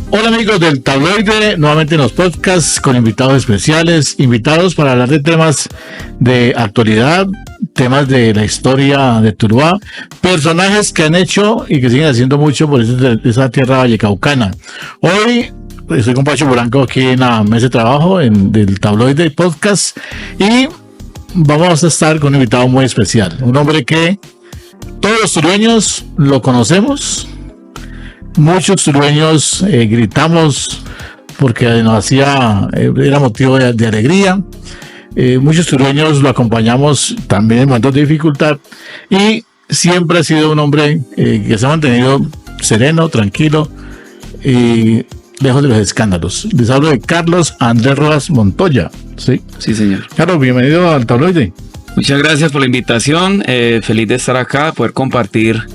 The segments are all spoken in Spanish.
Hola amigos del Tabloide, nuevamente en los podcasts con invitados especiales, invitados para hablar de temas de actualidad, temas de la historia de Tuluá, personajes que han hecho y que siguen haciendo mucho por esa tierra vallecaucana. Hoy estoy con Pacho Blanco aquí en la mesa de trabajo del Tabloide Podcast y vamos a estar con un invitado muy especial, un hombre que todos los tulueños lo conocemos. Muchos tulueños gritamos porque nos hacía, era motivo de alegría. Muchos tulueños lo acompañamos también en momentos de dificultad y siempre ha sido un hombre que se ha mantenido sereno, tranquilo y lejos de los escándalos. Les hablo de Carlos Andrés Rojas Montoya. Sí, señor. Carlos, bienvenido al Tabloide. Muchas gracias por la invitación. Feliz de estar acá, poder compartir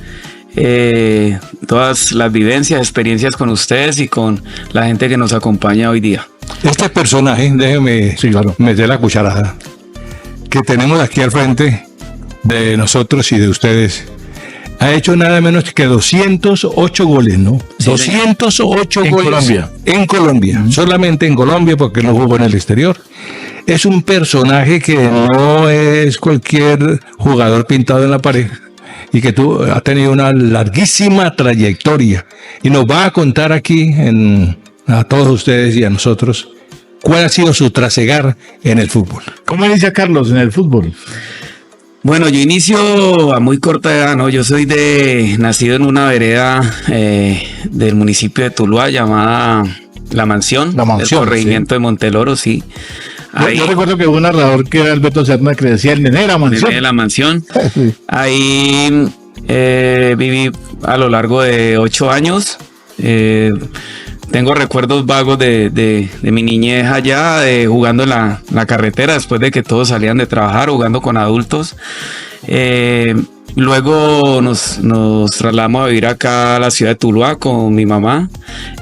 todas las vivencias, experiencias con ustedes y con la gente que nos acompaña hoy día. Este personaje, déjeme meter la cucharada, que tenemos aquí al frente de nosotros y de ustedes, ha hecho nada menos que 208 goles, ¿no? Sí, 208 en goles en Colombia, solamente en Colombia porque no jugó en el exterior. Es un personaje que no es cualquier jugador pintado en la pared, y que ha tenido una larguísima trayectoria y nos va a contar aquí a todos ustedes y a nosotros cuál ha sido su trasegar en el fútbol. ¿Cómo inicia Carlos en el fútbol? Bueno, yo inicio a muy corta edad, ¿no? Yo soy nacido en una vereda del municipio de Tuluá llamada La Mansión, del corregimiento de Monteloro, sí. Yo recuerdo que hubo un narrador que era Alberto Serna que le decía el Nené de la Mansión. Nené de la Mansión. Sí. Ahí viví a lo largo de 8 años. Tengo recuerdos vagos de mi niñez allá, jugando en la carretera después de que todos salían de trabajar, jugando con adultos. Luego nos trasladamos a vivir acá a la ciudad de Tuluá con mi mamá,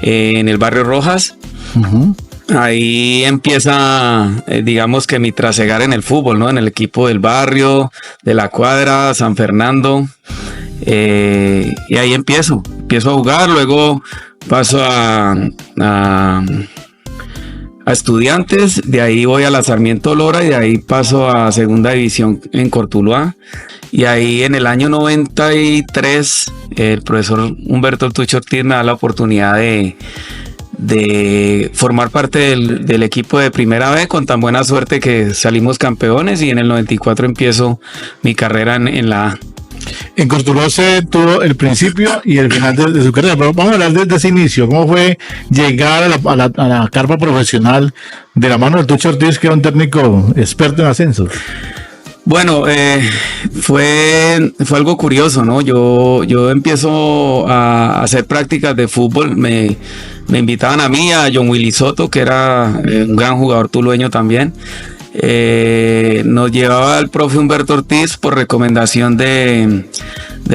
en el barrio Rojas. Uh-huh. Ahí empieza, digamos que mi trasegar en el fútbol, ¿no? En el equipo del barrio, de la cuadra, San Fernando. Y ahí empiezo a jugar, luego paso a Estudiantes, de ahí voy a la Sarmiento Lora y de ahí paso a Segunda División en Cortuluá. Y ahí en el año 93, el profesor Humberto Tucho Ortiz me da la oportunidad de formar parte del equipo de Primera B, con tan buena suerte que salimos campeones, y en el 94 empiezo mi carrera en la A. En Cortuluá se tuvo el principio y el final de su carrera, pero vamos a hablar desde ese inicio. ¿Cómo fue llegar a la carpa profesional de la mano del Tucho Ortiz, que era un técnico experto en ascensos? Bueno, fue algo curioso, ¿no? Yo empiezo a hacer prácticas de fútbol. Me invitaban a mí, a John Willy Soto, que era un gran jugador tulueño también. Nos llevaba el profe Humberto Ortiz por recomendación del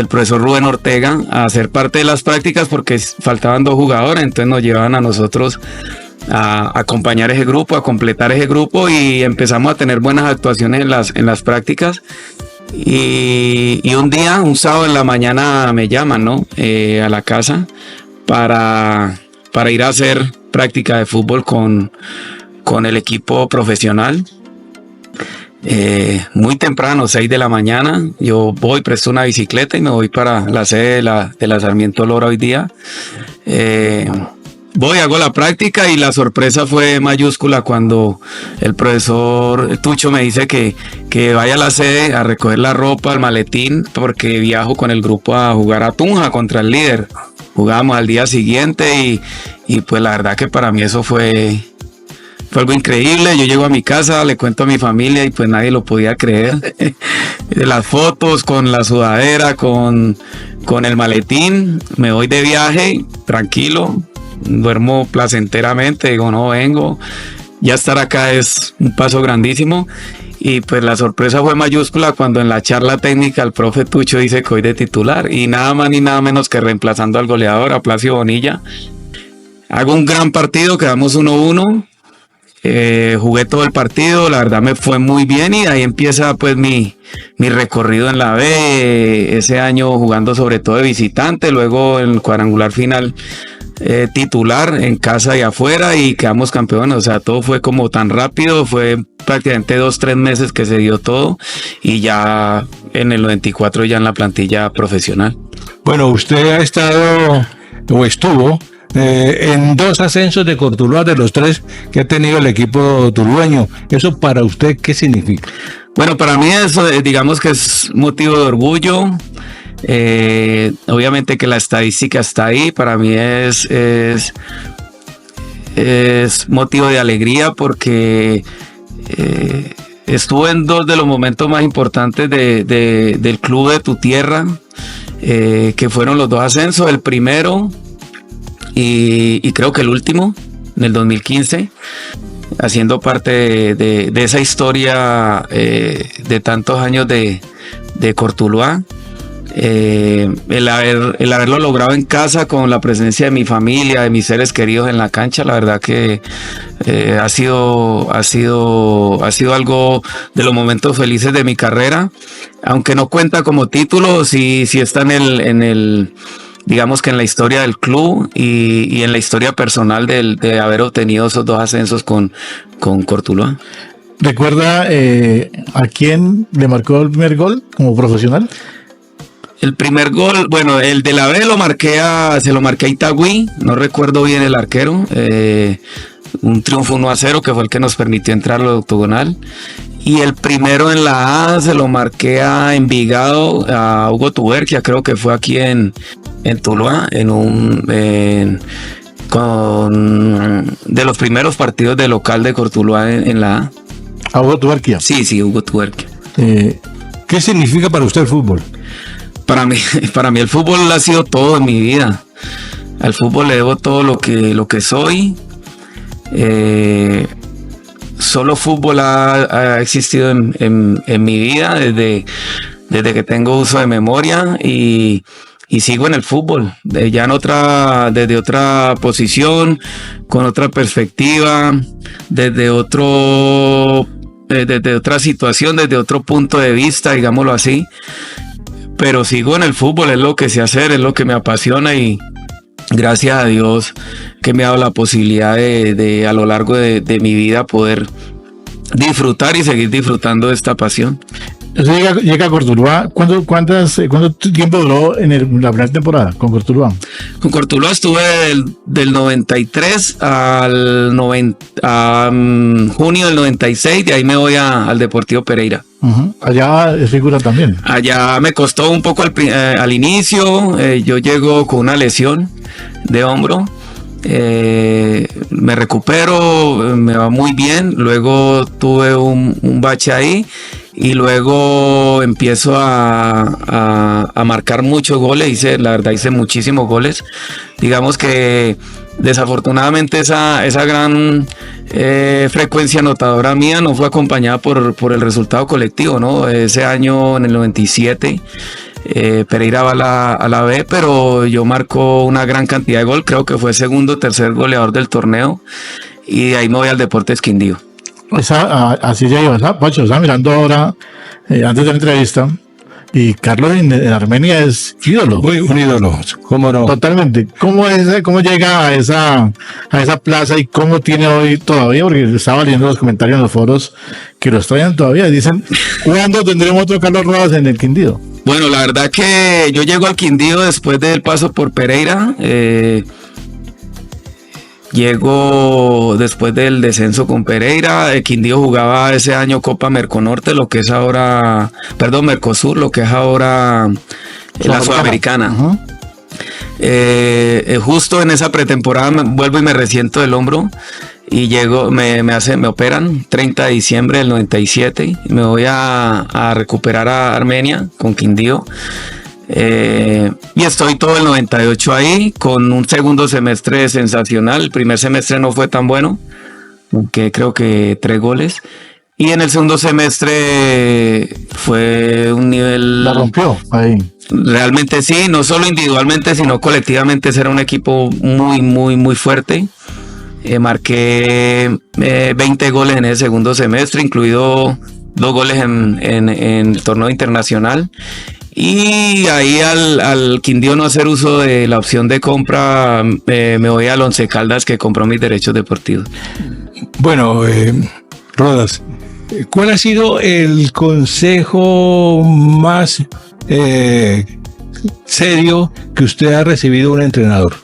profesor Rubén Ortega a hacer parte de las prácticas porque faltaban 2 jugadores, entonces nos llevaban a nosotros a acompañar ese grupo, a completar ese grupo, y empezamos a tener buenas actuaciones en las prácticas. Y un sábado en la mañana me llaman, ¿no? A la casa para ir a hacer práctica de fútbol con el equipo profesional. Muy temprano, 6 de la mañana, yo voy, presto una bicicleta y me voy para la sede de la Sarmiento Lora hoy día. Voy, hago la práctica y la sorpresa fue mayúscula cuando el profesor Tucho me dice que vaya a la sede a recoger la ropa, el maletín, porque viajo con el grupo a jugar a Tunja contra el líder. Jugábamos al día siguiente y pues la verdad que para mí eso fue algo increíble. Yo llego a mi casa, le cuento a mi familia y pues nadie lo podía creer. Las fotos con la sudadera, con el maletín, me voy de viaje tranquilo. Duermo placenteramente, digo, no vengo, ya estar acá es un paso grandísimo. Y pues la sorpresa fue mayúscula cuando en la charla técnica el profe Tucho dice que hoy de titular, y nada más ni nada menos que reemplazando al goleador, a Placio Bonilla. Hago un gran partido, quedamos 1-1, jugué todo el partido, la verdad me fue muy bien, y ahí empieza pues mi recorrido en la B, ese año jugando sobre todo de visitante, luego en el cuadrangular final titular en casa y afuera y quedamos campeones. O sea, todo fue como tan rápido, fue prácticamente 2-3 meses que se dio todo y ya en el 94 ya en la plantilla profesional. Bueno, usted ha estado o estuvo en 2 ascensos de Cortuluá de los 3 que ha tenido el equipo tulueño. ¿Eso para usted qué significa? Bueno, para mí eso digamos que es motivo de orgullo. Obviamente que la estadística está ahí, para mí es motivo de alegría porque estuve en 2 de los momentos más importantes del club de tu tierra, que fueron los 2 ascensos, el primero y creo que el último, en el 2015, haciendo parte de esa historia de tantos años de Cortuluá. El haberlo logrado en casa con la presencia de mi familia, de mis seres queridos en la cancha, la verdad que ha sido algo de los momentos felices de mi carrera, aunque no cuenta como título, sí está en el digamos que en la historia del club y en la historia personal de haber obtenido esos 2 ascensos con Cortuluá. ¿Recuerda a quién le marcó el primer gol como profesional? El primer gol, bueno, el de la B se lo marqué a Itagüí, no recuerdo bien el arquero, un triunfo 1-0 que fue el que nos permitió entrar al octogonal. Y el primero en la A se lo marqué a Envigado, a Hugo Tuberquia, creo que fue aquí en Tuluá, de los primeros partidos de local de Cortuluá en la A. ¿A Hugo Tuberquia? Sí, Hugo Tuberquia. ¿Qué significa para usted el fútbol? Para mí el fútbol ha sido todo en mi vida. Al fútbol le debo todo lo que soy. Solo fútbol ha existido en mi vida desde que tengo uso de memoria y sigo en el fútbol, ya desde otra posición, con otra perspectiva, desde otra situación, desde otro punto de vista, digámoslo así. Pero sigo en el fútbol, es lo que sé hacer, es lo que me apasiona y gracias a Dios que me ha dado la posibilidad de a lo largo de mi vida poder disfrutar y seguir disfrutando de esta pasión. Usted llega a Cortuluá. ¿Cuánto tiempo duró en la primera temporada con Cortuluá? Con Cortuluá estuve del 93 a junio del 96, de ahí me voy al Deportivo Pereira. Uh-huh. Allá es figura también. Allá me costó un poco al inicio, yo llego con una lesión de hombro. Me recupero, me va muy bien, luego tuve un bache ahí y luego empiezo a marcar muchos goles, la verdad hice muchísimos goles, digamos que desafortunadamente esa gran frecuencia anotadora mía no fue acompañada por el resultado colectivo, ¿no? Ese año en el 97 Pereira va a la B, pero yo marco una gran cantidad de gol, creo que fue segundo o tercer goleador del torneo y de ahí me voy al Deportes Quindío. Así ya iba, Pacho, estaba mirando ahora, antes de la entrevista, y Carlos en Armenia es ídolo. Muy un ídolo, ¿cómo no? Totalmente. ¿Cómo llega a esa plaza y cómo tiene hoy todavía? Porque estaba leyendo los comentarios en los foros que los traen todavía. Dicen, ¿cuándo tendremos otro Carlos Rojas en el Quindío? Bueno, la verdad que yo llego al Quindío después del paso por Pereira. Llego después del descenso con Pereira. El Quindío jugaba ese año Copa Merconorte, lo que es ahora, Mercosur, lo que es ahora la Sudamericana. Uh-huh. Justo en esa pretemporada vuelvo y me resiento del hombro y llego, me operan 30 de diciembre del 97 y me voy a recuperar a Armenia con Quindío. Y estoy todo el 98 ahí con un segundo semestre sensacional. El primer semestre no fue tan bueno, aunque creo que 3 goles, y en el segundo semestre fue un nivel, la rompió ahí. Realmente sí, no solo individualmente sino colectivamente era un equipo muy muy muy fuerte. Marqué 20 goles en el segundo semestre, incluido 2 goles en el torneo internacional. Y ahí al Quindío no hacer uso de la opción de compra, me voy al Once Caldas, que compró mis derechos deportivos. Bueno, Rodas, ¿cuál ha sido el consejo más serio que usted ha recibido de un entrenador?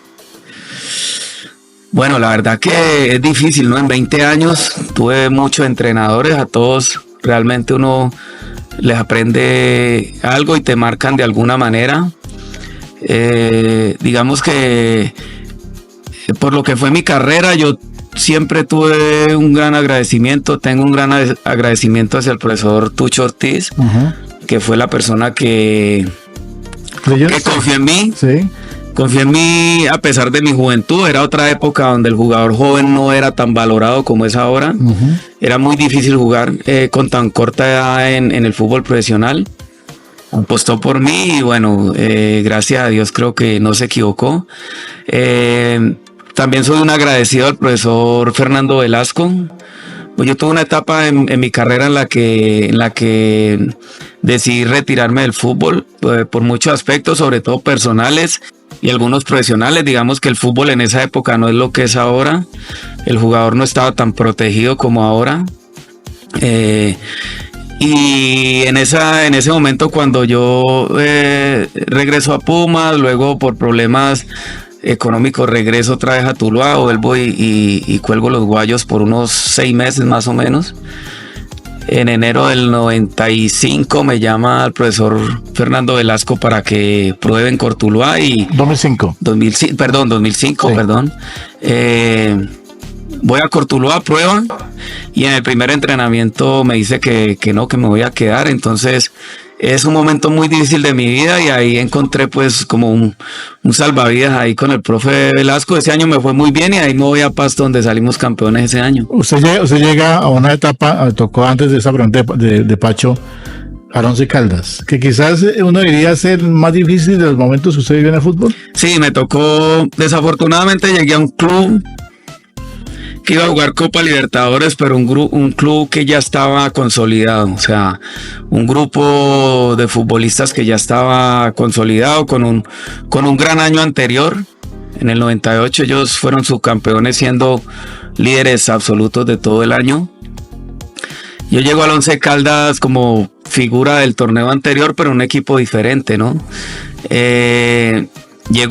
Bueno, la verdad que es difícil, ¿no? En 20 años tuve muchos entrenadores, a todos realmente uno les aprende algo y te marcan de alguna manera. Digamos que por lo que fue mi carrera, yo siempre tuve un gran agradecimiento, tengo un gran agradecimiento hacia el profesor Tucho Ortiz, que fue la persona que confió en mí. Sí. Confió en mí a pesar de mi juventud. Era otra época donde el jugador joven no era tan valorado como es ahora. Era muy difícil jugar con tan corta edad en el fútbol profesional. Apostó por mí y bueno, gracias a Dios creo que no se equivocó. También soy un agradecido al profesor Fernando Velasco. Pues yo tuve una etapa en mi carrera en la que decidí retirarme del fútbol por muchos aspectos, sobre todo personales y algunos profesionales. Digamos que el fútbol en esa época no es lo que es ahora. El jugador no estaba tan protegido como ahora. Y en ese momento, cuando yo regreso a Pumas, luego por problemas económicos regreso otra vez a Tuluá, vuelvo y cuelgo los guayos por unos 6 meses más o menos. En enero del 95 me llama el profesor Fernando Velasco para que prueben Cortuluá y 2005. 2005, Sí. perdón. Voy a Cortuluá, prueba, y en el primer entrenamiento me dice que no, que me voy a quedar. Entonces es un momento muy difícil de mi vida y ahí encontré pues como un salvavidas ahí con el profe Velasco. Ese año me fue muy bien y ahí me voy a Pasto, donde salimos campeones ese año. Usted llega a una etapa, tocó antes de esa pregunta de Pacho, al Once Caldas, que quizás uno diría ser más difícil de los momentos que usted vive en el fútbol. Sí, me tocó, desafortunadamente llegué a un club que iba a jugar Copa Libertadores, pero un club que ya estaba consolidado, o sea, un grupo de futbolistas que ya estaba consolidado con un gran año anterior. En el 98 ellos fueron subcampeones siendo líderes absolutos de todo el año. Yo llego al Once Caldas como figura del torneo anterior, pero un equipo diferente, ¿no? Llego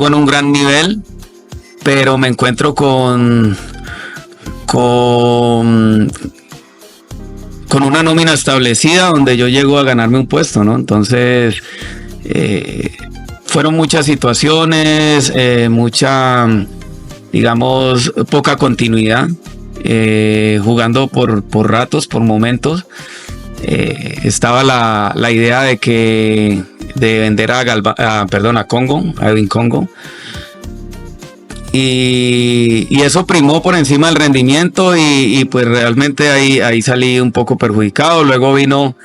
en un gran nivel, pero me encuentro con una nómina establecida donde yo llego a ganarme un puesto, ¿no? Entonces, fueron muchas situaciones, mucha, digamos, poca continuidad, jugando por ratos, por momentos. Estaba la idea de vender a Congo, a Edwin Congo. Y eso primó por encima del rendimiento y pues realmente ahí salí un poco perjudicado. Luego vino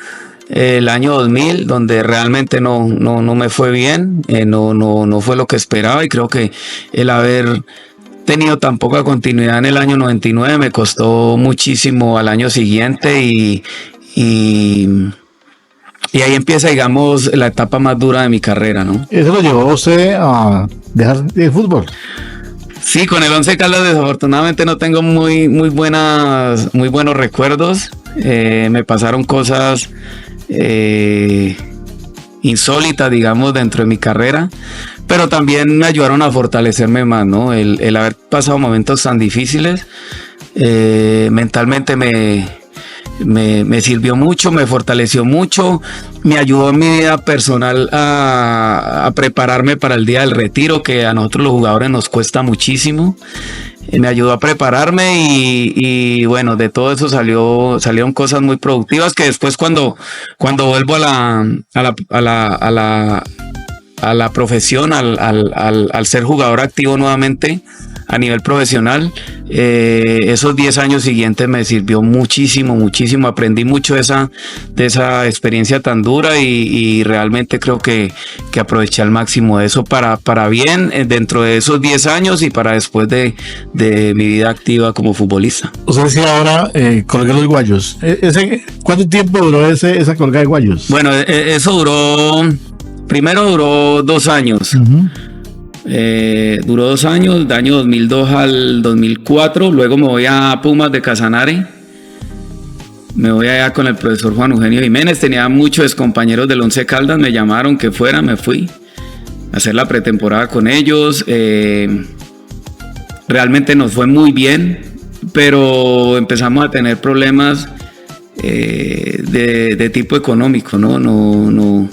el año 2000, donde realmente no me fue bien, no fue lo que esperaba, y creo que el haber tenido tan poca continuidad en el año 99 me costó muchísimo al año siguiente y ahí empieza, digamos, la etapa más dura de mi carrera, ¿no? ¿Eso lo llevó a usted a dejar el fútbol? Sí, con el Once Caldas desafortunadamente no tengo muy buenos recuerdos. Me pasaron cosas insólitas, digamos, dentro de mi carrera, pero también me ayudaron a fortalecerme más, ¿no? El haber pasado momentos tan difíciles, mentalmente me sirvió mucho, me fortaleció mucho, me ayudó en mi vida personal a prepararme para el día del retiro, que a nosotros los jugadores nos cuesta muchísimo. Me ayudó a prepararme y bueno, de todo eso salieron cosas muy productivas que después cuando vuelvo a la profesión, al ser jugador activo nuevamente a nivel profesional, esos 10 años siguientes me sirvió muchísimo, aprendí mucho de esa experiencia tan dura y realmente creo que aproveché al máximo de eso para bien dentro de esos 10 años y para después de mi vida activa como futbolista. Usted decía ahora, colgué los guayos. ¿Cuánto tiempo duró esa colgada de guayos? Bueno, eso duró primero duró 2 años. Duró 2 años, de año 2002 al 2004. Luego me voy a Pumas de Casanare. Me voy allá con el profesor Juan Eugenio Jiménez. Tenía muchos compañeros del Once Caldas, me llamaron que fuera, me fui a hacer la pretemporada con ellos. Realmente nos fue muy bien, pero empezamos a tener problemas de tipo económico, ¿no?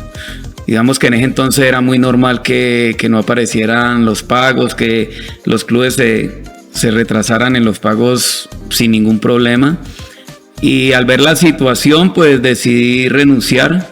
Digamos que en ese entonces era muy normal que no aparecieran los pagos, que los clubes se retrasaran en los pagos sin ningún problema. Y al ver la situación, pues decidí renunciar.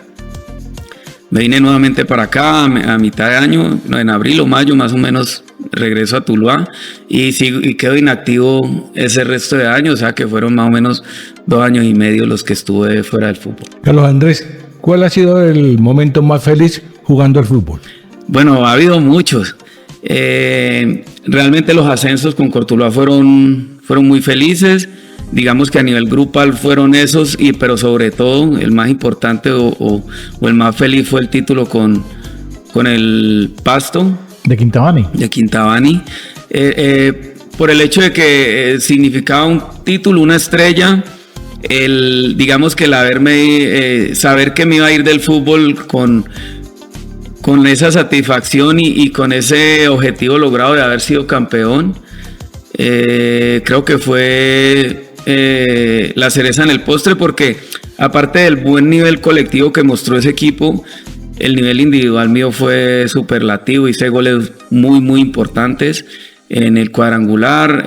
Me vine nuevamente para acá a mitad de año, en abril o mayo más o menos, regreso a Tuluá y quedo inactivo ese resto de años, o sea que fueron más o menos 2 años y medio los que estuve fuera del fútbol. Carlos Andrés, ¿cuál ha sido el momento más feliz jugando al fútbol? Bueno, ha habido muchos. Realmente los ascensos con Cortuluá fueron muy felices. Digamos que a nivel grupal fueron esos, pero sobre todo el más importante o el más feliz fue el título con el Pasto. De Quintabani. Por el hecho de que significaba un título, una estrella, digamos que el saber que me iba a ir del fútbol con esa satisfacción y con ese objetivo logrado de haber sido campeón, creo que fue la cereza en el postre, porque aparte del buen nivel colectivo que mostró ese equipo, el nivel individual mío fue superlativo. Hice goles muy importantes en el cuadrangular,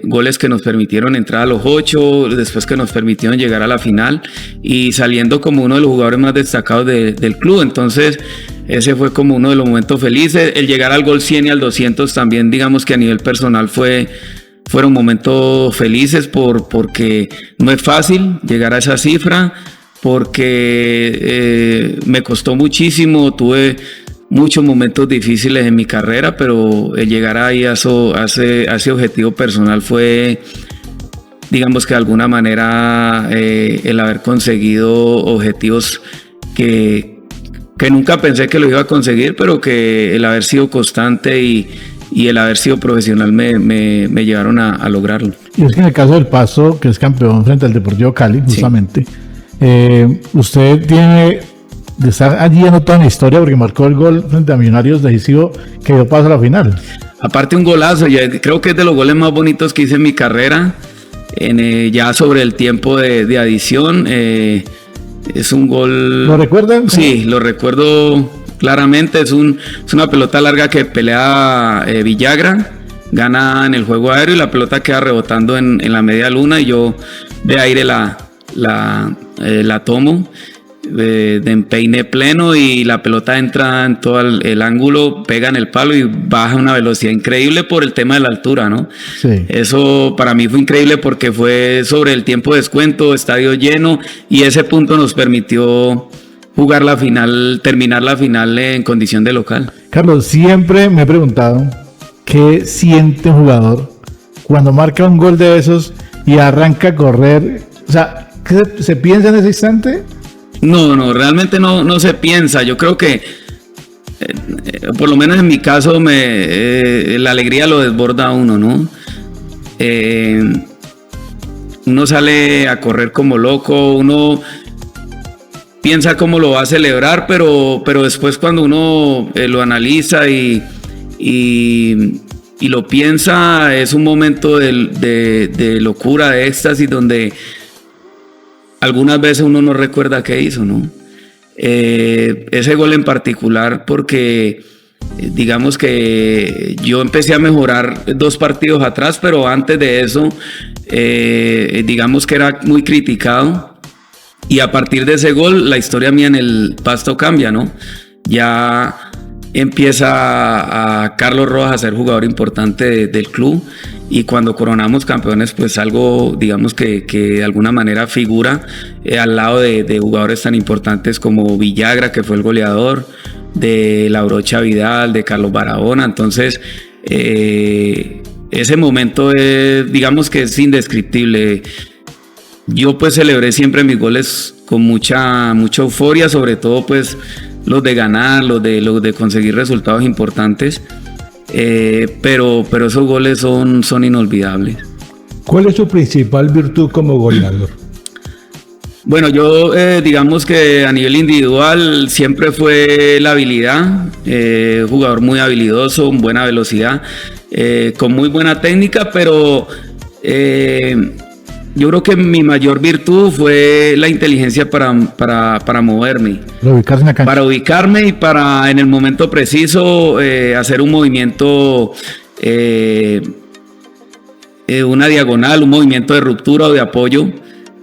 goles que nos permitieron entrar a los 8, después que nos permitieron llegar a la final y saliendo como uno de los jugadores más destacados del club. Entonces ese fue como uno de los momentos felices. El llegar al gol 100 y al 200 también, digamos que a nivel personal fueron momentos felices porque no es fácil llegar a esa cifra, porque me costó muchísimo, tuve muchos momentos difíciles en mi carrera, pero el llegar ahí a ese objetivo personal fue, digamos que de alguna manera, el haber conseguido objetivos que nunca pensé que lo iba a conseguir, pero que el haber sido constante y el haber sido profesional me llevaron a lograrlo. Y es que en el caso del Pasto, que es campeón frente al Deportivo Cali, justamente, usted tiene de estar allí anotado en la historia porque marcó el gol frente a Millonarios decisivo que dio paso a la final. Aparte un golazo, creo que es de los goles más bonitos que hice en mi carrera, ya sobre el tiempo de adición. Es un gol... ¿Lo recuerdan? Sí, lo recuerdo claramente. Es una pelota larga que pelea Villagra, gana en el juego aéreo y la pelota queda rebotando en la media luna y yo de aire la tomo de empeine pleno y la pelota entra en todo el ángulo, pega en el palo y baja a una velocidad increíble por el tema de la altura, ¿no? Sí. Eso para mí fue increíble porque fue sobre el tiempo de descuento, estadio lleno, y ese punto nos permitió jugar la final, terminar la final en condición de local. Carlos, siempre me he preguntado qué siente un jugador cuando marca un gol de esos y arranca a correr. O sea, ¿qué se piensa en ese instante? No, realmente no se piensa. Yo creo que, por lo menos en mi caso, la alegría lo desborda a uno, ¿no? Uno sale a correr como loco, uno piensa cómo lo va a celebrar, pero después cuando uno lo analiza y lo piensa, es un momento de locura, de éxtasis, donde algunas veces uno no recuerda qué hizo, ¿no? Ese gol en particular, porque digamos que yo empecé a mejorar 2 partidos atrás, pero antes de eso, digamos que era muy criticado, y a partir de ese gol, la historia mía en el Pasto cambia, ¿no? Ya empieza a Carlos Rojas a ser jugador importante del club, y cuando coronamos campeones, pues algo, digamos que de alguna manera figura al lado de jugadores tan importantes como Villagra, que fue el goleador, de Laurocha Vidal, de Carlos Barahona. Entonces ese momento digamos que es indescriptible. Yo pues celebré siempre mis goles con mucha euforia, sobre todo pues los de ganar, los de conseguir resultados importantes, pero esos goles son inolvidables. ¿Cuál es su principal virtud como goleador? Bueno, yo digamos que a nivel individual siempre fue la habilidad, jugador muy habilidoso, buena velocidad, con muy buena técnica, pero yo creo que mi mayor virtud fue la inteligencia para moverme. Para ubicarme y para en el momento preciso hacer un movimiento, una diagonal, un movimiento de ruptura o de apoyo.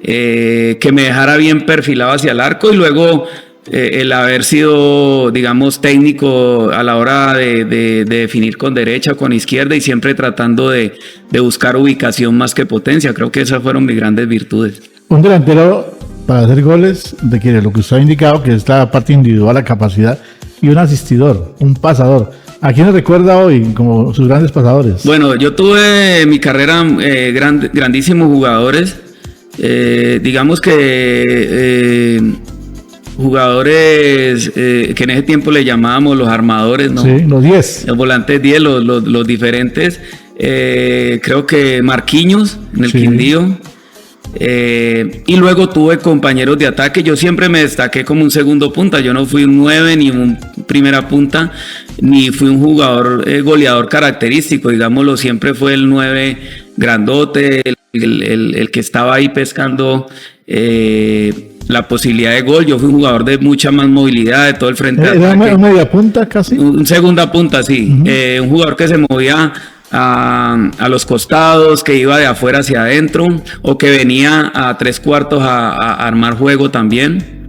Que me dejara bien perfilado hacia el arco, y luego el haber sido, digamos, técnico a la hora de definir con derecha o con izquierda, y siempre tratando de buscar ubicación más que potencia. Creo que esas fueron mis grandes virtudes. Un delantero para hacer goles requiere lo que usted ha indicado, que es la parte individual, la capacidad, y un asistidor, un pasador. ¿A quién recuerda hoy como sus grandes pasadores? Bueno, yo tuve en mi carrera grandísimos jugadores. Digamos que jugadores que en ese tiempo le llamábamos los armadores, ¿no? Sí, los 10. Los volantes 10, los diferentes. Creo que Marquinhos en el Quindío. Y luego tuve compañeros de ataque. Yo siempre me destaqué como un segundo punta. Yo no fui un 9 ni un primera punta, ni fui un jugador goleador característico, digámoslo. Siempre fue el 9 grandote, el que estaba ahí pescando la posibilidad de gol. Yo fui un jugador de mucha más movilidad, de todo el frente de ataque. ¿Era media punta casi? Un segunda punta, sí. Un jugador que se movía a los costados, que iba de afuera hacia adentro, o que venía a 3/4 a armar juego también.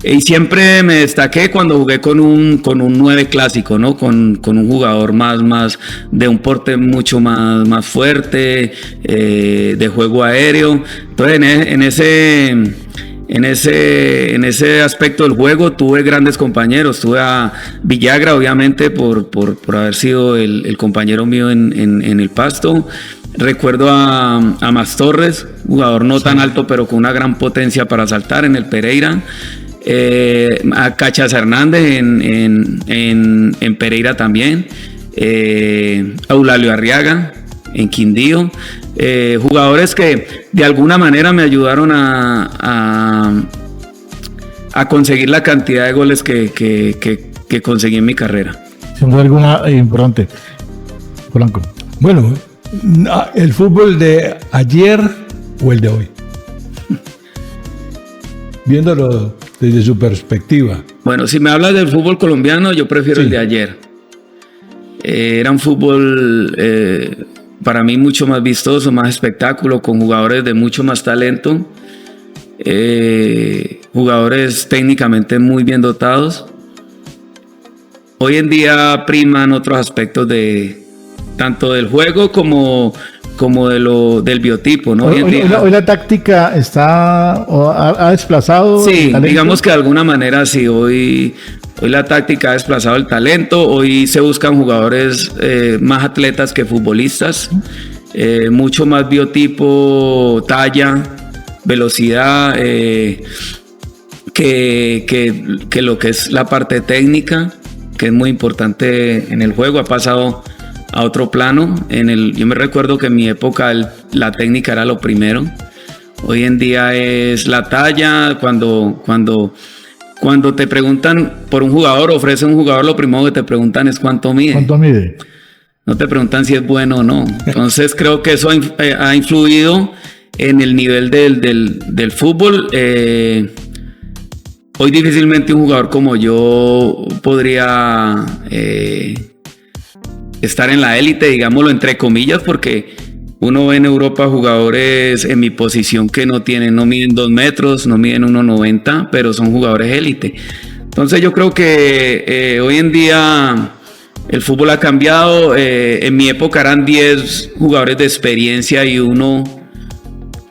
Y siempre me destaqué cuando jugué con un 9 clásico, ¿no? Con un jugador más de un porte mucho más fuerte, de juego aéreo. Entonces en ese aspecto del juego tuve grandes compañeros. Tuve a Villagra, obviamente, por haber sido el compañero mío en el Pasto. Recuerdo a Mas Torres, jugador no tan alto, pero con una gran potencia para saltar en el Pereira. A Cachas Hernández en Pereira también. A Eulalio Arriaga en Quindío. Jugadores que de alguna manera me ayudaron a conseguir la cantidad de goles que conseguí en mi carrera. Sin duda alguna, importante. Polanco. Bueno, ¿el fútbol de ayer o el de hoy? Viéndolo desde su perspectiva. Bueno, si me hablas del fútbol colombiano, yo prefiero el de ayer. Era un fútbol para mí mucho más vistoso, más espectáculo, con jugadores de mucho más talento, jugadores técnicamente muy bien dotados. Hoy en día priman otros aspectos tanto del juego como del biotipo, ¿no? Hoy la táctica ha desplazado. Sí, digamos que de alguna manera sí. Hoy la táctica ha desplazado el talento. Hoy se buscan jugadores más atletas que futbolistas, mucho más biotipo, talla, velocidad, que lo que es la parte técnica, que es muy importante en el juego. Ha pasado a otro plano. Yo me recuerdo que en mi época la técnica era lo primero. Hoy en día es la talla. Cuando te preguntan por un jugador, ofrecen un jugador, lo primero que te preguntan es cuánto mide. ¿Cuánto mide? No te preguntan si es bueno o no. Entonces creo que eso ha influido en el nivel del fútbol. Hoy difícilmente un jugador como yo podría estar en la élite, digámoslo entre comillas, porque uno ve en Europa jugadores en mi posición que no miden 2 metros, no miden 1,90, pero son jugadores élite. Entonces yo creo que hoy en día el fútbol ha cambiado. En mi época eran 10 jugadores de experiencia y uno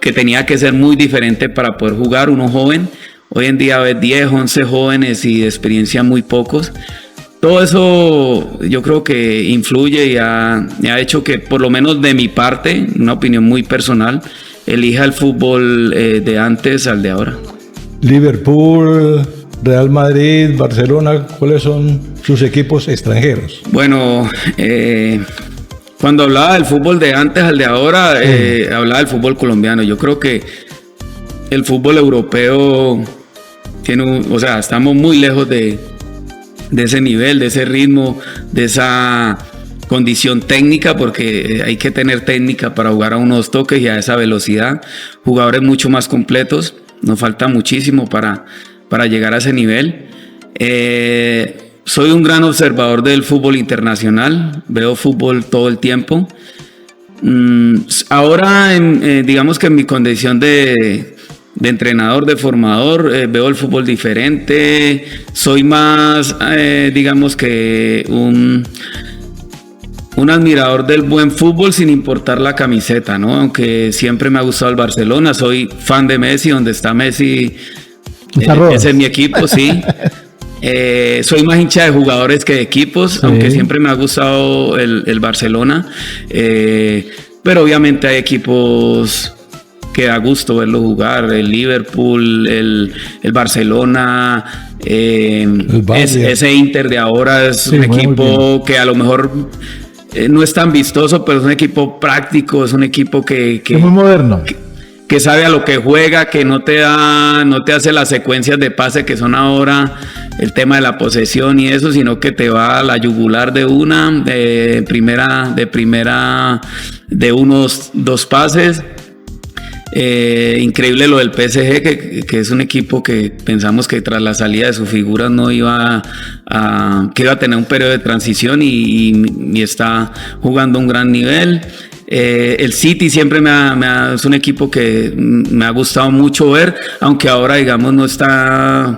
que tenía que ser muy diferente para poder jugar, uno joven. Hoy en día ves 10, 11 jóvenes y de experiencia muy pocos. Todo eso yo creo que influye y ha hecho que, por lo menos de mi parte, una opinión muy personal, elija el fútbol de antes al de ahora. Liverpool, Real Madrid, Barcelona, ¿cuáles son sus equipos extranjeros? Bueno, cuando hablaba del fútbol de antes al de ahora, hablaba del fútbol colombiano. Yo creo que el fútbol europeo estamos muy lejos de ese nivel, de ese ritmo, de esa condición técnica, porque hay que tener técnica para jugar a unos toques y a esa velocidad. Jugadores mucho más completos, nos falta muchísimo para llegar a ese nivel. Soy un gran observador del fútbol internacional, veo fútbol todo el tiempo. Ahora, digamos que en mi condición de entrenador, de formador, veo el fútbol diferente, soy más, digamos que un admirador del buen fútbol sin importar la camiseta, ¿no? Aunque siempre me ha gustado el Barcelona, soy fan de Messi, donde está Messi, ese es mi equipo, sí. Soy más hincha de jugadores que de equipos, sí. Aunque siempre me ha gustado el Barcelona, pero obviamente hay equipos que da gusto verlo jugar, el Liverpool, el Barcelona, ese Inter de ahora es un equipo que a lo mejor no es tan vistoso, pero es un equipo práctico, es un equipo que es muy moderno. Que sabe a lo que juega, que no te hace las secuencias de pase que son ahora el tema de la posesión y eso, sino que te va a la yugular de unos dos pases. Increíble lo del PSG, que es un equipo que pensamos que tras la salida de sus figuras que iba a tener un periodo de transición y está jugando a un gran nivel. El City siempre es un equipo que me ha gustado mucho ver, aunque ahora digamos no está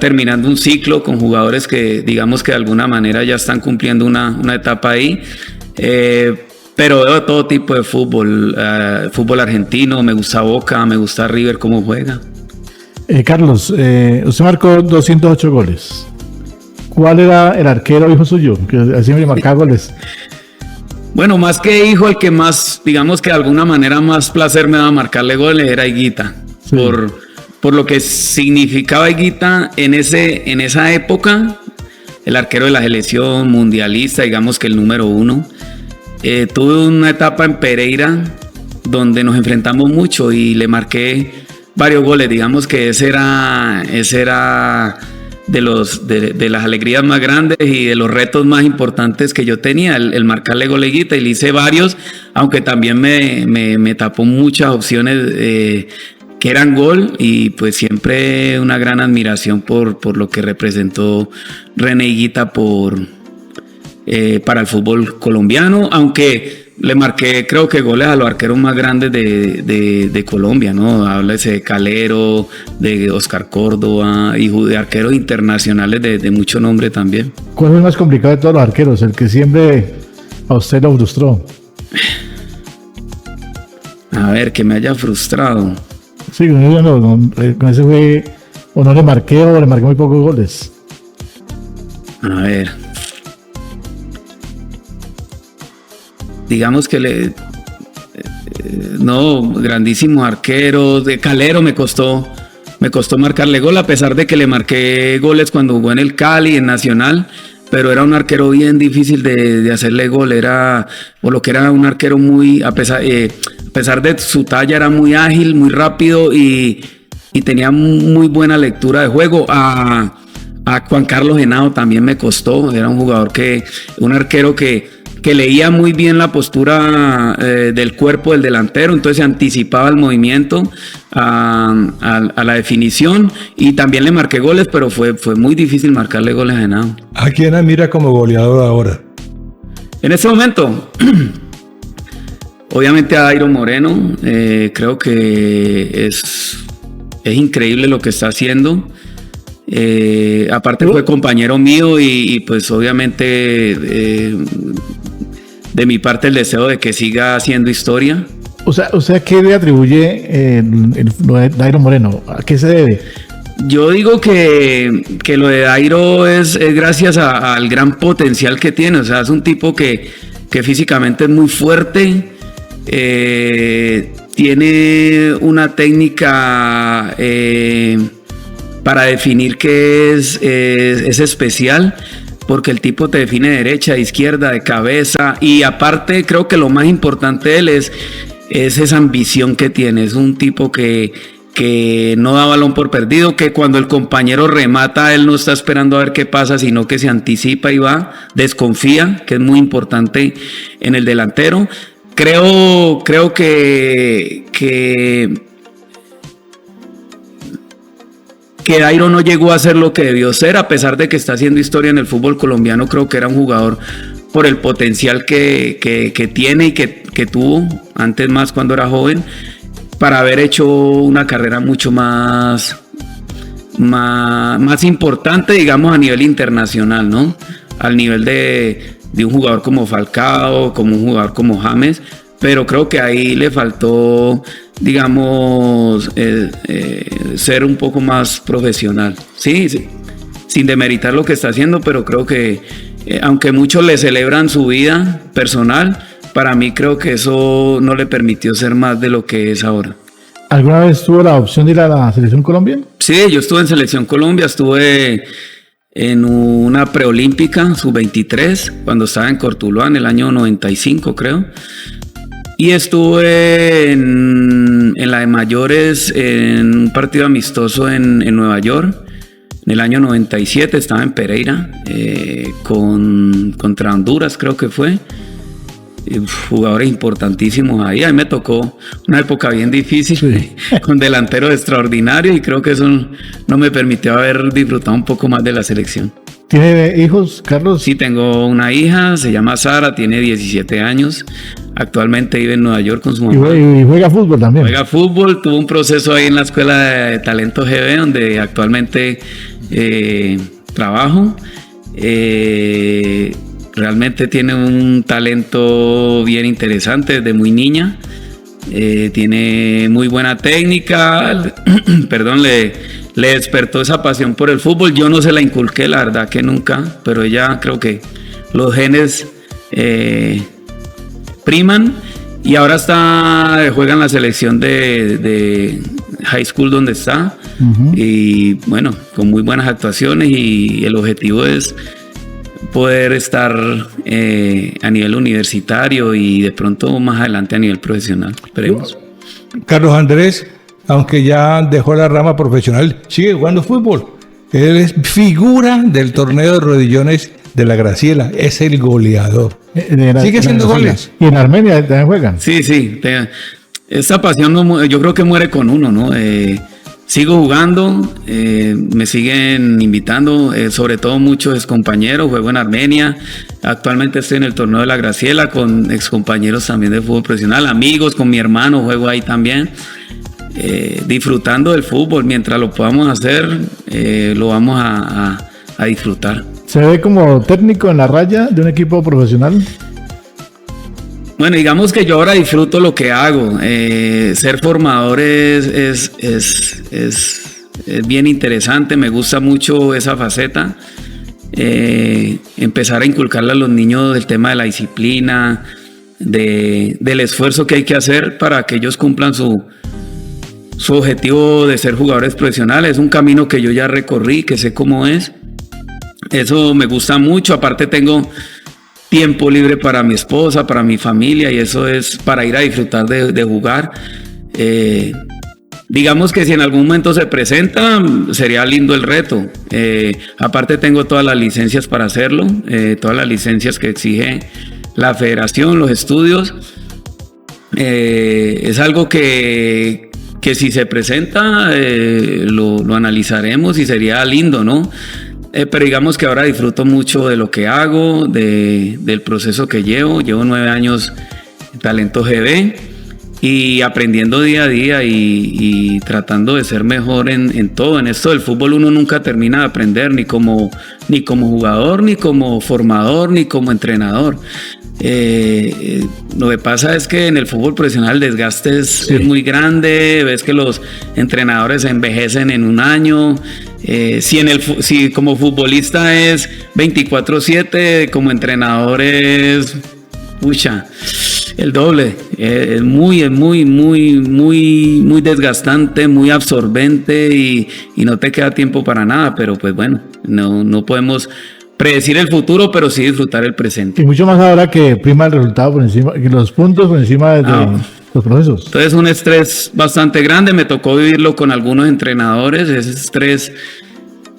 terminando un ciclo con jugadores que digamos que de alguna manera ya están cumpliendo una etapa ahí. Pero veo todo tipo de fútbol, fútbol argentino, me gusta Boca, me gusta River, cómo juega. Carlos, usted marcó 208 goles. ¿Cuál era el arquero hijo suyo? Que siempre marcaba goles. Bueno, más que hijo, el que más, digamos que de alguna manera más placer me daba marcarle goles era Higuita. Sí. Por lo que significaba Higuita en esa época, el arquero de la selección mundialista, digamos que el número 1. Tuve una etapa en Pereira donde nos enfrentamos mucho y le marqué varios goles. Digamos que ese era de las alegrías más grandes y de los retos más importantes que yo tenía, el marcarle goleguita, y le hice varios, aunque también me tapó muchas opciones que eran gol, y pues siempre una gran admiración por lo que representó René Higuita para el fútbol colombiano, aunque le marqué creo que goles a los arqueros más grandes de Colombia, ¿no? Háblese de Calero, de Oscar Córdoba y de arqueros internacionales de mucho nombre también. ¿Cuál es el más complicado de todos los arqueros? El que siempre a usted lo frustró. A ver, que me haya frustrado. Sí, con ese fue, o no le marqué o le marqué muy pocos goles. A ver. Digamos que grandísimos arqueros. De Calero me costó marcarle gol, a pesar de que le marqué goles cuando jugó en el Cali, en Nacional, pero era un arquero bien difícil de hacerle gol. Por lo que era un arquero muy, a pesar de su talla, era muy ágil, muy rápido y tenía muy buena lectura de juego. A Juan Carlos Henao también me costó. Era un arquero que leía muy bien la postura del cuerpo del delantero, entonces se anticipaba el movimiento a la definición, y también le marqué goles, pero fue muy difícil marcarle goles a Henao. ¿A quién admira como goleador ahora? En este momento, obviamente a Dairo Moreno. Creo que es increíble lo que está haciendo. Aparte fue compañero mío y pues obviamente de mi parte el deseo de que siga haciendo historia. O sea, ¿qué le atribuye lo de Dairo Moreno? ¿A qué se debe? Yo digo que lo de Dairo es gracias al gran potencial que tiene. O sea, es un tipo que físicamente es muy fuerte, tiene una técnica para definir qué es especial, porque el tipo te define de derecha, de izquierda, de cabeza, y aparte creo que lo más importante de él es esa ambición que tiene. Es un tipo que no da balón por perdido, que cuando el compañero remata, él no está esperando a ver qué pasa, sino que se anticipa y va, desconfía, que es muy importante en el delantero. Creo que Dairo no llegó a ser lo que debió ser, a pesar de que está haciendo historia en el fútbol colombiano. Creo que era un jugador por el potencial que tiene y que tuvo antes, más cuando era joven, para haber hecho una carrera mucho más importante, digamos, a nivel internacional, ¿no? Al nivel de un jugador como Falcao, como un jugador como James, pero creo que ahí le faltó, digamos, ser un poco más profesional. Sí, sin demeritar lo que está haciendo, pero creo que aunque muchos le celebran su vida personal, para mí creo que eso no le permitió ser más de lo que es ahora. ¿Alguna vez tuvo la opción de ir a la Selección Colombia? Sí, yo estuve en Selección Colombia, estuve en una preolímpica sub-23 cuando estaba en Cortuluá en el año 95, creo. Y estuve en la de mayores en un partido amistoso en Nueva York. En el año 97 estaba en Pereira contra Honduras, creo que fue. Jugadores importantísimos ahí. A mí me tocó una época bien difícil, sí, con delanteros extraordinarios, y creo que eso no me permitió haber disfrutado un poco más de la selección. ¿Tiene hijos, Carlos? Sí, tengo una hija, se llama Sara, tiene 17 años. Actualmente vive en Nueva York con su mamá. ¿Y juega fútbol también? Juega fútbol, tuvo un proceso ahí en la Escuela de Talento GB, donde actualmente trabajo. Realmente tiene un talento bien interesante desde muy niña. Tiene muy buena técnica. Perdón, le despertó esa pasión por el fútbol. Yo no se la inculqué, la verdad que nunca, pero ella, creo que los genes priman, y ahora juega en la selección de high school donde está. Uh-huh. Y bueno, con muy buenas actuaciones, y el objetivo es poder estar a nivel universitario y de pronto más adelante a nivel profesional. Esperemos. Carlos Andrés, aunque ya dejó la rama profesional, sigue jugando fútbol. Él es figura del torneo de rodillones de la Graciela, es el goleador. Sigue haciendo goles. ¿Y en Armenia también juegan? Sí. Esta pasión yo creo que muere con uno, ¿no? Sigo jugando, me siguen invitando, sobre todo muchos excompañeros. Juego en Armenia, actualmente estoy en el torneo de la Graciela con excompañeros también de fútbol profesional, amigos, con mi hermano juego ahí también, disfrutando del fútbol. Mientras lo podamos hacer, lo vamos a disfrutar. ¿Se ve como técnico en la raya de un equipo profesional? Bueno, digamos que yo ahora disfruto lo que hago. Ser formador es bien interesante, me gusta mucho esa faceta. Empezar a inculcarle a los niños el tema de la disciplina, del esfuerzo que hay que hacer para que ellos cumplan su objetivo de ser jugadores profesionales. Es un camino que yo ya recorrí, que sé cómo es. Eso me gusta mucho. Aparte tengo tiempo libre para mi esposa, para mi familia, y eso es para ir a disfrutar de jugar. Digamos que si en algún momento se presenta, sería lindo el reto. Aparte tengo todas las licencias para hacerlo, todas las licencias que exige la federación, los estudios. Es algo que si se presenta, lo analizaremos y sería lindo, ¿no? Pero digamos que ahora disfruto mucho de lo que hago, del proceso que llevo. Llevo 9 años en Talento GB y aprendiendo día a día y tratando de ser mejor en todo. En esto del fútbol uno nunca termina de aprender, ni como jugador, ni como formador, ni como entrenador. Lo que pasa es que en el fútbol profesional el desgaste es muy grande. Ves que los entrenadores se envejecen en un año. Si como futbolista es 24/7, como entrenador es El doble. Es muy desgastante, muy absorbente y no te queda tiempo para nada, pero pues bueno, no podemos predecir el futuro, pero sí disfrutar el presente. Y mucho más ahora que prima el resultado por encima, que los puntos por encima de los procesos. Entonces un estrés bastante grande, me tocó vivirlo con algunos entrenadores, ese estrés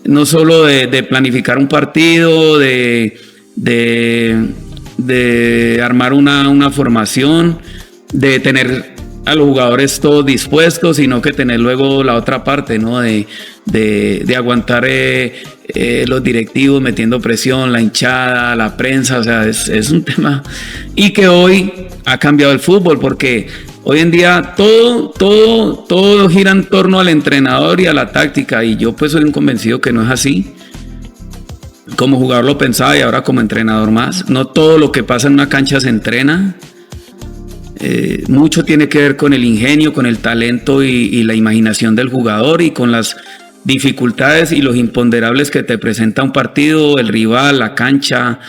no solo de planificar un partido, de armar una formación, de tener a los jugadores todos dispuestos, sino que tener luego la otra parte, ¿no? De aguantar los directivos metiendo presión, la hinchada, la prensa, o sea, es un tema. Y que hoy ha cambiado el fútbol, porque hoy en día todo gira en torno al entrenador y a la táctica, y yo pues soy un convencido que no es así. Como jugador lo pensaba y ahora como entrenador más. No todo lo que pasa en una cancha se entrena. Mucho tiene que ver con el ingenio, con el talento y la imaginación del jugador, y con las dificultades y los imponderables que te presenta un partido, el rival, la cancha,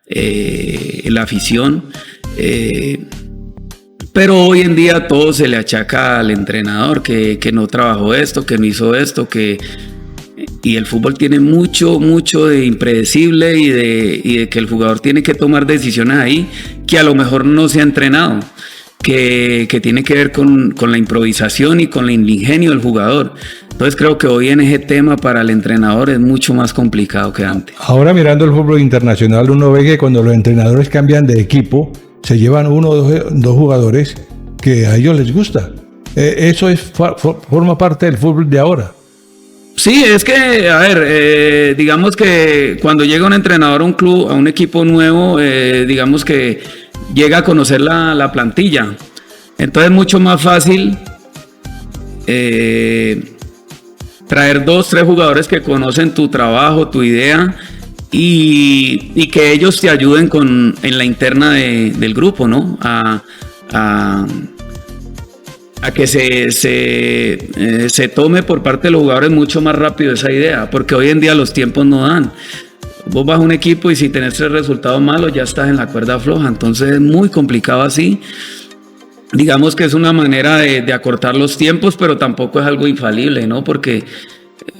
la afición. Pero hoy en día todo se le achaca al entrenador, que no trabajó esto, que no hizo esto, y el fútbol tiene mucho de impredecible y de que el jugador tiene que tomar decisiones ahí que a lo mejor no se ha entrenado, que tiene que ver con la improvisación y con el ingenio del jugador. Entonces creo que hoy en ese tema para el entrenador es mucho más complicado que antes. Ahora mirando el fútbol internacional, uno ve que cuando los entrenadores cambian de equipo, se llevan uno o dos jugadores que a ellos les gusta. Eso forma parte del fútbol de ahora. Sí, es que, a ver, digamos que cuando llega un entrenador a un club, a un equipo nuevo, digamos que llega a conocer la plantilla. Entonces es mucho más fácil traer 2, 3 jugadores que conocen tu trabajo, tu idea, y que ellos te ayuden en la interna del grupo, ¿no? A que se tome por parte de los jugadores mucho más rápido esa idea, porque hoy en día los tiempos no dan. Vos vas a un equipo y si tenés 3 resultados malos ya estás en la cuerda floja, entonces es muy complicado así. Digamos que es una manera de acortar los tiempos, pero tampoco es algo infalible, ¿no? Porque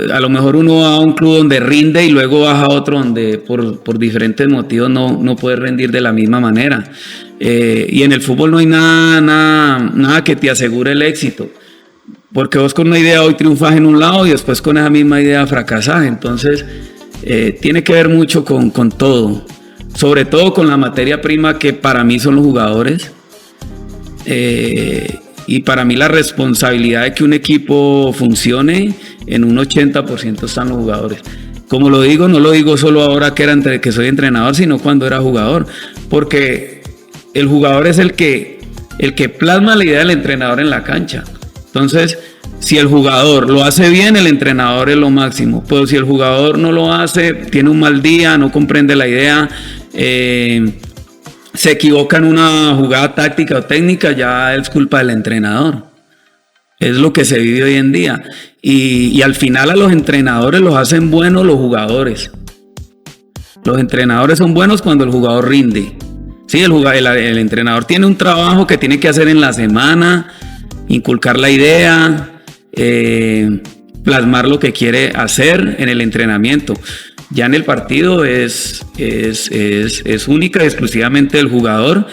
a lo mejor uno va a un club donde rinde y luego baja a otro donde por diferentes motivos no puede rendir de la misma manera. Y en el fútbol no hay nada que te asegure el éxito, porque vos con una idea hoy triunfas en un lado y después con esa misma idea fracasás. Entonces tiene que ver mucho con todo, sobre todo con la materia prima que para mí son los jugadores, y para mí la responsabilidad de que un equipo funcione en un 80% están los jugadores. Como lo digo, no lo digo solo ahora que soy entrenador, sino cuando era jugador, porque el jugador es el que plasma la idea del entrenador en la cancha. Entonces, si el jugador lo hace bien, el entrenador es lo máximo. Pero si el jugador no lo hace, tiene un mal día, no comprende la idea, se equivoca en una jugada táctica o técnica, ya es culpa del entrenador. Es lo que se vive hoy en día. Y al final a los entrenadores los hacen buenos los jugadores. Los entrenadores son buenos cuando el jugador rinde. Sí, el entrenador tiene un trabajo que tiene que hacer en la semana, inculcar la idea, plasmar lo que quiere hacer en el entrenamiento. Ya en el partido es única y exclusivamente del jugador,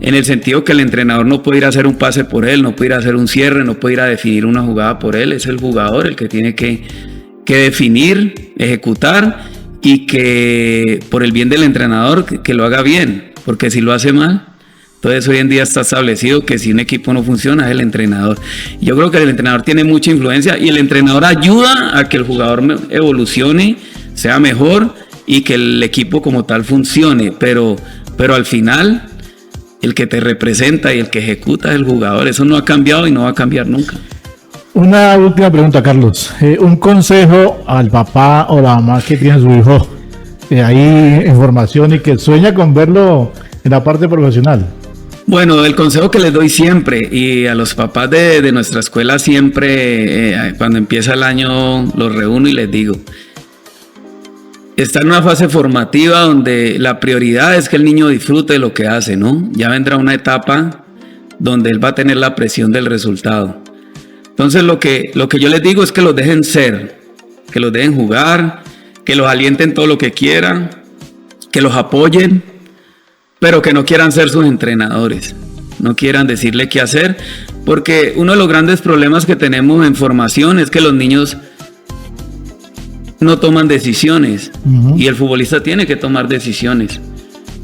en el sentido que el entrenador no puede ir a hacer un pase por él, no puede ir a hacer un cierre, no puede ir a definir una jugada por él. Es el jugador el que tiene que definir, ejecutar, y que por el bien del entrenador que lo haga bien, porque si lo hace mal, entonces hoy en día está establecido que si un equipo no funciona es el entrenador. Yo creo que el entrenador tiene mucha influencia y el entrenador ayuda a que el jugador evolucione, sea mejor y que el equipo como tal funcione, pero al final el que te representa y el que ejecuta es el jugador. Eso no ha cambiado y no va a cambiar nunca. Una última pregunta, Carlos. Un consejo al papá o la mamá que tiene a su hijo ahí en formación y que sueña con verlo en la parte profesional. Bueno, el consejo que les doy siempre, y a los papás de nuestra escuela siempre, cuando empieza el año los reúno y les digo, está en una fase formativa donde la prioridad es que el niño disfrute de lo que hace, ¿no? Ya vendrá una etapa donde él va a tener la presión del resultado. Entonces lo que yo les digo es que los dejen ser, que los dejen jugar, que los alienten todo lo que quieran, que los apoyen, pero que no quieran ser sus entrenadores, no quieran decirle qué hacer, porque uno de los grandes problemas que tenemos en formación es que los niños no toman decisiones, y el futbolista tiene que tomar decisiones,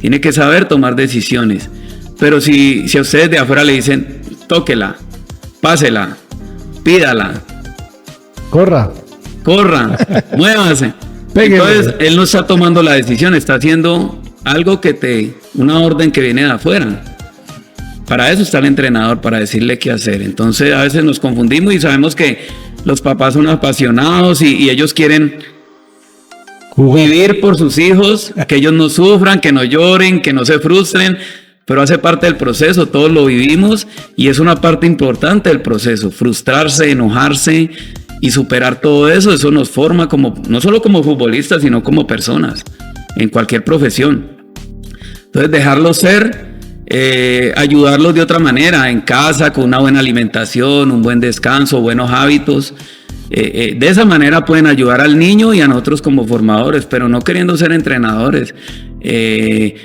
tiene que saber tomar decisiones. Pero si a ustedes de afuera le dicen, tóquela, pásela, pídala, corra, muévase, entonces él no está tomando la decisión, está haciendo algo una orden que viene de afuera. Para eso está el entrenador, para decirle qué hacer. Entonces a veces nos confundimos y sabemos que los papás son apasionados y ellos quieren vivir por sus hijos, que ellos no sufran, que no lloren, que no se frustren, pero hace parte del proceso, todos lo vivimos y es una parte importante del proceso. Frustrarse, enojarse y superar todo eso, eso nos forma no solo como futbolistas, sino como personas, en cualquier profesión. Entonces dejarlos ser, ayudarlos de otra manera, en casa, con una buena alimentación, un buen descanso, buenos hábitos. De esa manera pueden ayudar al niño y a nosotros como formadores, pero no queriendo ser entrenadores.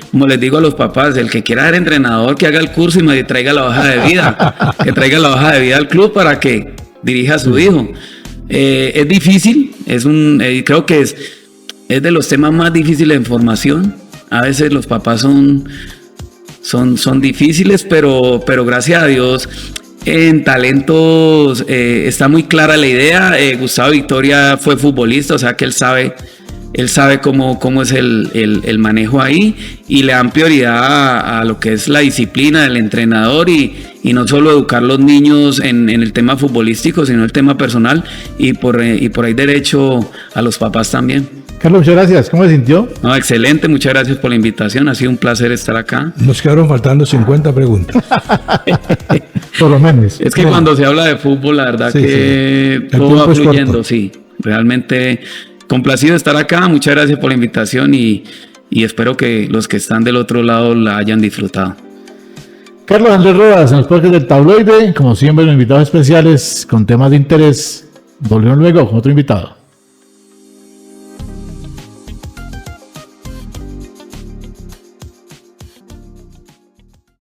Como les digo a los papás, el que quiera ser entrenador, que haga el curso y me traiga la hoja de vida, que traiga la hoja de vida al club para que dirija a su hijo. Es difícil, creo que es de los temas más difíciles en formación. A veces los papás son difíciles, pero gracias a Dios en talentos está muy clara la idea. Gustavo Victoria fue futbolista, o sea que él sabe cómo es el manejo ahí, y le dan prioridad a lo que es la disciplina del entrenador y no solo educar a los niños en el tema futbolístico, sino el tema personal y por ahí derecho a los papás también. Carlos, muchas gracias. ¿Cómo se sintió? No, excelente, muchas gracias por la invitación. Ha sido un placer estar acá. Nos quedaron faltando 50 preguntas. Por lo menos. Es que cuando se habla de fútbol, la verdad que todo va fluyendo, sí. Realmente complacido de estar acá. Muchas gracias por la invitación y espero que los que están del otro lado la hayan disfrutado. Carlos Andrés Rodas, en los podcasts del Tabloide, como siempre, los invitados especiales con temas de interés. Volvemos luego con otro invitado.